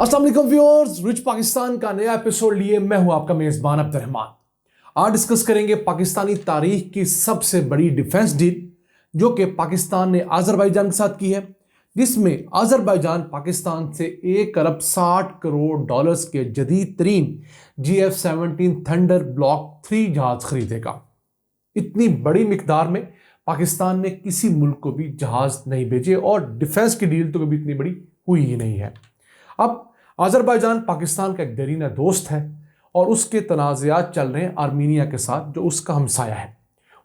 अस्सलाम वालेकुम viewers, rich Pakistan का नया एपिसोड लिए मैं हूं आपका मेजबान अब्दुर्रहमान। आज डिस्कस करेंगे पाकिस्तानी तारीख की सबसे बड़ी डिफेंस डील जो कि पाकिस्तान ने अजरबैजान के साथ की है, जिसमें अजरबैजान पाकिस्तान से 1 अरब 60 करोड़ डॉलर्स के जदीद तरीन GF-17 थंडर ब्लॉक 3 जहाज खरीदेगा। इतनी बड़ी मिकदार में पाकिस्तान ने किसी मुल्क को भी जहाज नहीं भेजे और डिफेंस की डील तो कभी इतनी बड़ी हुई ही नहीं है। अब अजरबैजान पाकिस्तान का एक देरीना दोस्त है और उसके तनाज़ात चल रहे हैं आर्मीनिया के साथ जो उसका हमसाया है।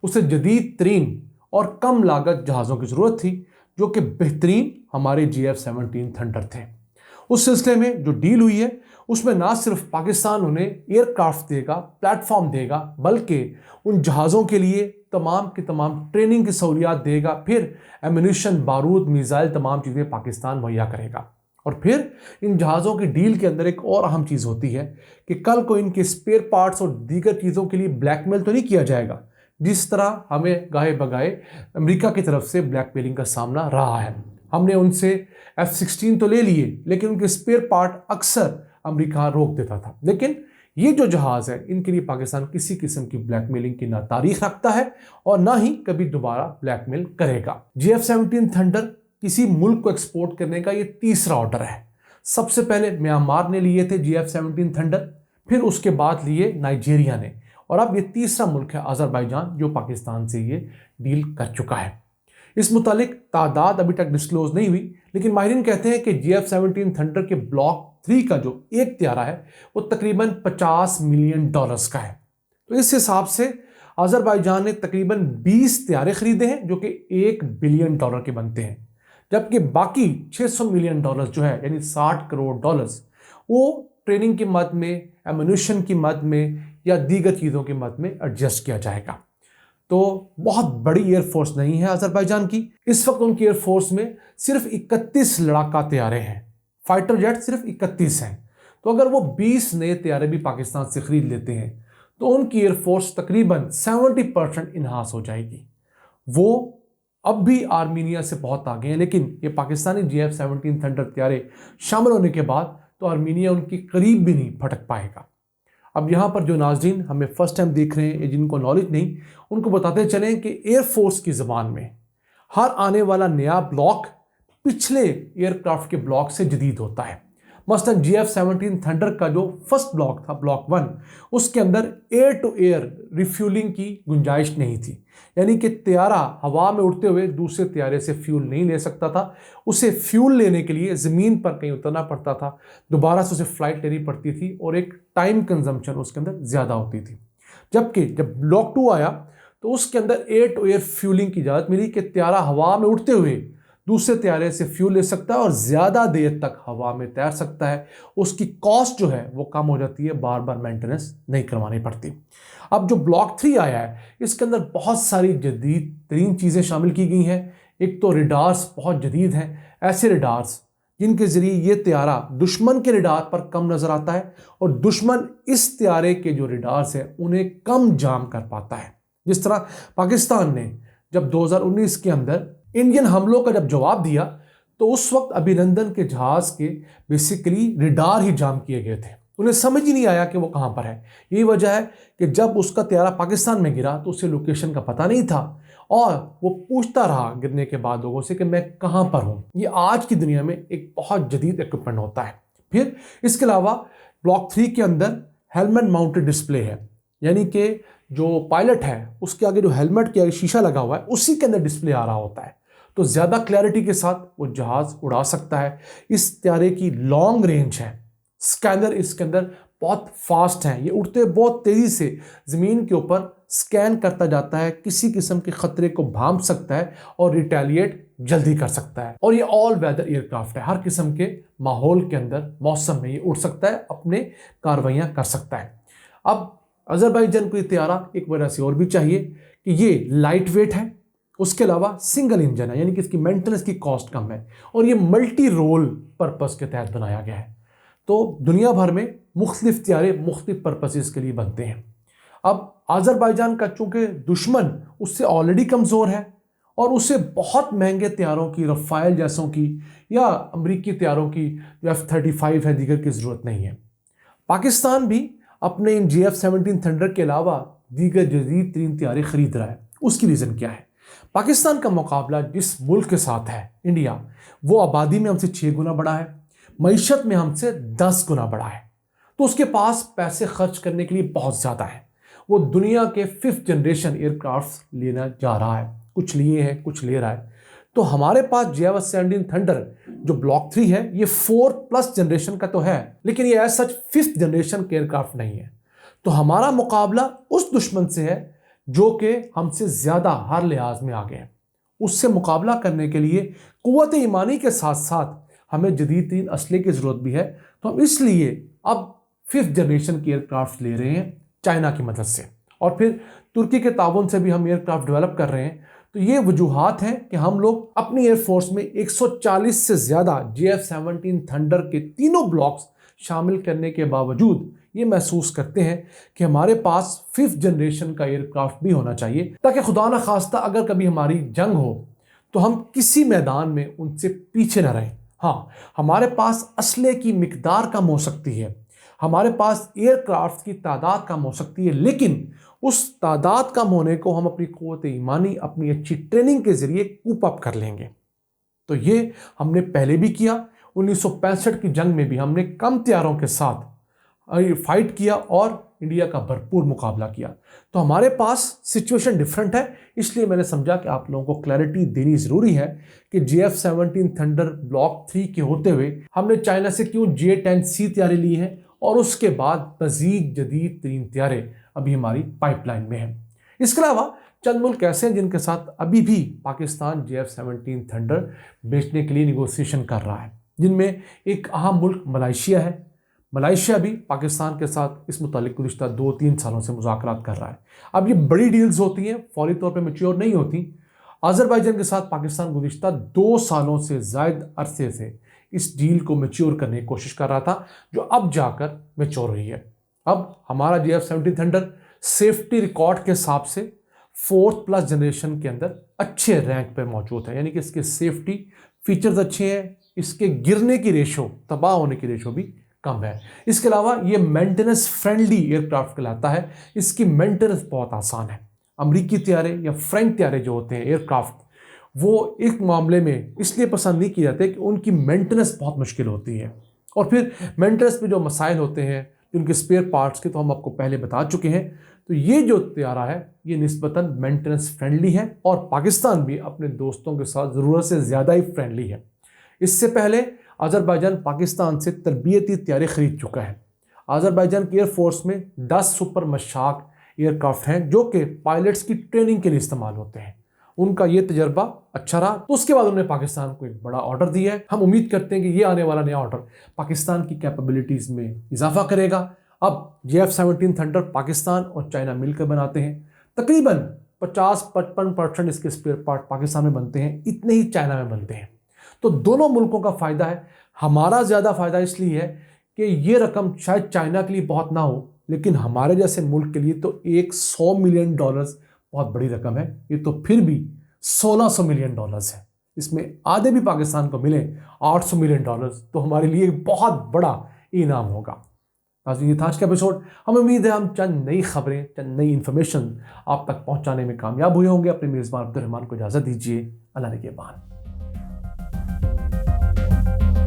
उसे जदीद तरीन और कम लागत जहाज़ों की ज़रूरत थी जो कि बेहतरीन हमारे GF-17 थंडर थे। उस सिलसिले में जो डील हुई है उसमें ना सिर्फ पाकिस्तान उन्हें एयरक्राफ्ट देगा, प्लेटफॉर्म देगा, बल्कि उन जहाज़ों के लिए तमाम की तमाम ट्रेनिंग की सहूलियात देगा, फिर एम्यूनिशन, बारूद, मिसाइल, तमाम चीज़ें पाकिस्तान मुहैया करेगा। और फिर इन जहाज़ों की डील के अंदर एक और अहम चीज़ होती है कि कल को इनके स्पेयर पार्ट्स और दीगर चीज़ों के लिए ब्लैकमेल तो नहीं किया जाएगा, जिस तरह हमें गाहे बगाए अमेरिका की तरफ से ब्लैकमेलिंग का सामना रहा है। हमने उनसे F-16 तो ले लिए, लेकिन उनके स्पेयर पार्ट अक्सर अमेरिका रोक देता था। लेकिन ये जो जहाज़ है इनके लिए पाकिस्तान किसी किस्म की ब्लैकमेलिंग की ना तारीख रखता है और ना ही कभी दोबारा ब्लैकमेल करेगा। GF-17 थंडर किसी मुल्क को एक्सपोर्ट करने का ये तीसरा ऑर्डर है। सबसे पहले म्यांमार ने लिए थे GF-17 थंडर, फिर उसके बाद लिए नाइजीरिया ने, और अब ये तीसरा मुल्क है अजरबैजान जो पाकिस्तान से ये डील कर चुका है। इस मुतालिक तादाद अभी तक डिस्क्लोज नहीं हुई, लेकिन माहिरीन कहते हैं कि GF-17 थंडर के ब्लॉक 3 का जो एक त्यारा है वो तकरीबन $50 मिलियन का है। तो इस हिसाब से अजरबैजान ने तकरीबन 20 त्यारे खरीदे हैं जो कि $1 बिलियन के बनते हैं, जबकि बाकी $600 मिलियन जो है यानी $60 करोड़ वो ट्रेनिंग की मद में, एम्यूनिशन की मद में या दीगर चीज़ों की मद में एडजस्ट किया जाएगा। तो बहुत बड़ी एयरफोर्स नहीं है अजरबैजान की। इस वक्त उनकी एयरफोर्स में सिर्फ 31 लड़ाका तैयारे हैं, फाइटर जेट सिर्फ 31 हैं। तो अगर वो 20 नए तैयारे भी पाकिस्तान से खरीद लेते हैं तो उनकी एयरफोर्स तकरीबन 70% इन्हांस हो जाएगी। वो अब भी आर्मीनिया से बहुत आगे हैं, लेकिन ये पाकिस्तानी GF-17 थंडर तैयारे शामिल होने के बाद तो आर्मीनिया उनके करीब भी नहीं फटक पाएगा। अब यहाँ पर जो नाज़रीन हमें फर्स्ट टाइम देख रहे हैं या जिनको नॉलेज नहीं, उनको बताते चलें कि एयरफोर्स की ज़बान में हर आने वाला नया ब्लॉक पिछले एयरक्राफ्ट के ब्लॉक से जदीद होता है। मसलन GF-17 थंडर का जो फर्स्ट ब्लॉक था, ब्लॉक 1, उसके अंदर एयर टू एयर रिफ्यूलिंग की गुंजाइश नहीं थी, यानी कि त्यारा हवा में उड़ते हुए दूसरे त्यारे से फ्यूल नहीं ले सकता था। उसे फ्यूल लेने के लिए ज़मीन पर कहीं उतरना पड़ता था, दोबारा से उसे फ्लाइट लेनी पड़ती थी और एक टाइम कंजम्पशन उसके अंदर ज़्यादा होती थी। जबकि जब ब्लॉक 2 आया तो उसके अंदर एयर टू एयर फ्यूलिंग की इजाज़त मिली कि त्यारा हवा में उड़ते हुए दूसरे त्यारे से फ्यूल ले सकता है और ज़्यादा देर तक हवा में तैर सकता है। उसकी कॉस्ट जो है वो कम हो जाती है, बार बार मेंटेनेंस नहीं करवानी पड़ती। अब जो ब्लॉक 3 आया है इसके अंदर बहुत सारी जदीद तरीन चीज़ें शामिल की गई हैं। एक तो रिडार्स बहुत जदीद हैं, ऐसे रिडार्स जिनके ज़रिए ये त्यारा दुश्मन के रिडार पर कम नज़र आता है और दुश्मन इस त्यारे के जो रिडार्स हैं उन्हें कम जाम कर पाता है। जिस तरह पाकिस्तान ने जब 2019 के अंदर इंडियन हमलों का जब जवाब दिया तो उस वक्त अभिनंदन के जहाज़ के बेसिकली रिडार ही जाम किए गए थे, उन्हें समझ ही नहीं आया कि वो कहाँ पर है। यही वजह है कि जब उसका त्यारा पाकिस्तान में गिरा तो उसे लोकेशन का पता नहीं था और वो पूछता रहा गिरने के बाद लोगों से कि मैं कहाँ पर हूँ। ये आज की दुनिया में एक बहुत जदीद इक्विपमेंट होता है। फिर इसके अलावा ब्लॉक 3 के अंदर हेलमेट माउंटेड डिस्प्ले है, यानी कि जो पायलट है उसके आगे जो हेलमेट के आगे शीशा लगा हुआ है उसी के अंदर डिस्प्ले आ रहा होता है, तो ज़्यादा क्लैरिटी के साथ वो जहाज़ उड़ा सकता है। इस त्यारे की लॉन्ग रेंज है, स्कैनर इसके अंदर बहुत फास्ट हैं, ये उड़ते बहुत तेज़ी से ज़मीन के ऊपर स्कैन करता जाता है, किसी किस्म के ख़तरे को भांप सकता है और रिटेलिएट जल्दी कर सकता है। और ये ऑल वेदर एयरक्राफ्ट है, हर किस्म के माहौल के अंदर, मौसम में ये उड़ सकता है, अपने कार्रवाइयाँ कर सकता है। अब अजरबैजान को ये त्यारा एक वजह से और भी चाहिए कि ये लाइट वेट है, उसके अलावा सिंगल इंजन है, यानी कि इसकी मेंटेनेंस की कॉस्ट कम है और ये मल्टी रोल पर्पस के तहत बनाया गया है। तो दुनिया भर में मुख्तलिफ त्यारे मुख्तलिफ पर्पसेस के लिए बनते हैं। अब अजरबैजान का चूँकि दुश्मन उससे ऑलरेडी कमज़ोर है और उसे बहुत महंगे तैयारों की, रफाइल जैसों की या अमेरिकी तैयारों की जो F-35 है दीगर की ज़रूरत नहीं है। पाकिस्तान भी अपने इन JF-17 थंडर के अलावा दीगर जदीद तरीन तैयारी खरीद रहा है। उसकी रीज़न क्या है? पाकिस्तान का मुकाबला जिस मुल्क के साथ है, इंडिया, वो आबादी में हमसे 6 गुना बड़ा है, मईशत में हमसे 10 गुना बड़ा है। तो उसके पास पैसे खर्च करने के लिए बहुत ज़्यादा है। वो दुनिया के 5th जनरेशन एयरक्राफ्ट लेना जा रहा है, कुछ लिए हैं, कुछ ले रहा है। तो हमारे पास JF-17 थंडर जो ब्लॉक 3 है, ये 4+ जनरेशन का तो है, लेकिन ये एज सच 5th जनरेशन के एयरक्राफ्ट नहीं है। तो हमारा मुकाबला उस दुश्मन से है जो कि हमसे ज़्यादा हर लिहाज में आगे है। उससे मुकाबला करने के लिए कुव्वत ईमानी के साथ साथ हमें जदीद तीन असले की ज़रूरत भी है। तो हम इसलिए अब 5th जनरेशन के एयरक्राफ्ट ले रहे हैं चाइना की मदद से, और फिर तुर्की के ताउन से भी हम एयरक्राफ्ट डेवलप कर रहे हैं। तो ये वजूहात हैं कि हम लोग अपनी एयरफोर्स में 140 से ज़्यादा JF-17 थंडर के तीनों ब्लॉक्स शामिल करने के बावजूद ये महसूस करते हैं कि हमारे पास 5th जनरेशन का एयरक्राफ्ट भी होना चाहिए, ताकि खुदा न खास्ता अगर कभी हमारी जंग हो तो हम किसी मैदान में उनसे पीछे न रहें। हाँ, हमारे पास असले की मिकदार कम हो सकती है, हमारे पास एयरक्राफ्ट की तादाद कम हो सकती है, लेकिन उस तादाद कम होने को हम अपनी क़ुव्वत ईमानी, अपनी अच्छी ट्रेनिंग के ज़रिए कूप अप कर लेंगे। तो ये हमने पहले भी किया। 1965 की जंग में भी हमने कम तैयारों के साथ फाइट किया और इंडिया का भरपूर मुकाबला किया। तो हमारे पास सिचुएशन डिफरेंट है, इसलिए मैंने समझा कि आप लोगों को क्लैरिटी देनी ज़रूरी है कि JF-17 थंडर ब्लॉक 3 के होते हुए हमने चाइना से क्यों J-10C तैयारी ली है, और उसके बाद मज़ीद जदीद तरीन तैयारी अभी हमारी पाइपलाइन में है। इसके अलावा चंद मुल्क ऐसे हैं जिनके साथ अभी भी पाकिस्तान JF-17 थंडर बेचने के लिए निगोसिएशन कर रहा है, जिनमें एक अहम मुल्क मलेशिया है। मलेशिया भी पाकिस्तान के साथ इस मुतालिक गुज़िश्ता 2-3 सालों से मुज़ाकरात कर रहा है। अब ये बड़ी डील्स होती हैं, फौरी तौर पे मैच्योर नहीं होती। अज़रबैजान के साथ पाकिस्तान गुज़िश्ता 2 सालों से ज़ायद अरसे से इस डील को मैच्योर करने की कोशिश कर रहा था, जो अब जाकर मैच्योर हुई है। अब हमारा JF-17 थंडर सेफ्टी रिकॉर्ड के हिसाब से 4th+ जनरेशन के अंदर अच्छे रैंक पर मौजूद है, यानी कि इसके सेफ्टी फीचर्स अच्छे हैं, इसके गिरने की रेशो, तबाह होने की रेशो भी कम है। इसके अलावा ये मेंटेनेंस फ्रेंडली एयरक्राफ्ट कहलाता है, इसकी मेंटेनेंस बहुत आसान है। अमेरिकी तैयारे या फ्रेंच तैयारे जो होते हैं एयरक्राफ्ट, वो एक मामले में इसलिए पसंद नहीं किए जाते कि उनकी मेंटेनेंस बहुत मुश्किल होती है, और फिर मेंटेनेंस में जो मसाइल होते हैं उनके स्पेयर पार्ट्स के, तो हम आपको पहले बता चुके हैं। तो ये जो तैयारा है ये निस्बतन मेंटेनेंस फ्रेंडली है, और पाकिस्तान भी अपने दोस्तों के साथ ज़रूरत से ज़्यादा ही फ्रेंडली है। इससे पहले अज़रबैजान पाकिस्तान से तरबियती तैयारी खरीद चुका है। अज़रबैजान की एयरफोर्स में 10 सुपर मशाक एयरक्राफ्ट हैं जो कि पायलट्स की ट्रेनिंग के लिए इस्तेमाल होते हैं। उनका ये तजर्बा अच्छा रहा, तो उसके बाद उन्होंने पाकिस्तान को एक बड़ा ऑर्डर दिया है। हम उम्मीद करते हैं कि ये आने वाला नया ऑर्डर पाकिस्तान की कैपेबिलिटीज़ में इजाफा करेगा। अब JF-17 थंडर पाकिस्तान और चाइना मिलकर बनाते हैं। तकरीबन 50-55% इसके स्पेयर पार्ट पाकिस्तान में बनते हैं, इतने ही चाइना में बनते हैं। तो दोनों मुल्कों का फ़ायदा है। हमारा ज़्यादा फ़ायदा इसलिए है कि ये रकम शायद चाइना के लिए बहुत ना हो, लेकिन हमारे जैसे मुल्क के लिए तो एक $100 मिलियन बहुत बड़ी रकम है। ये तो फिर भी $1600 मिलियन है। इसमें आधे भी पाकिस्तान को मिले, $800 मिलियन, तो हमारे लिए बहुत बड़ा इनाम होगा। ये था आज का एपिसोड। हमें उम्मीद है हम चंद नई खबरें, चंद नई इन्फॉर्मेशन आप तक पहुंचाने में कामयाब हुए होंगे। अपने मेज़बान अब्दुल रहमान को इजाज़त दीजिए। अल्लाह ने के बाद।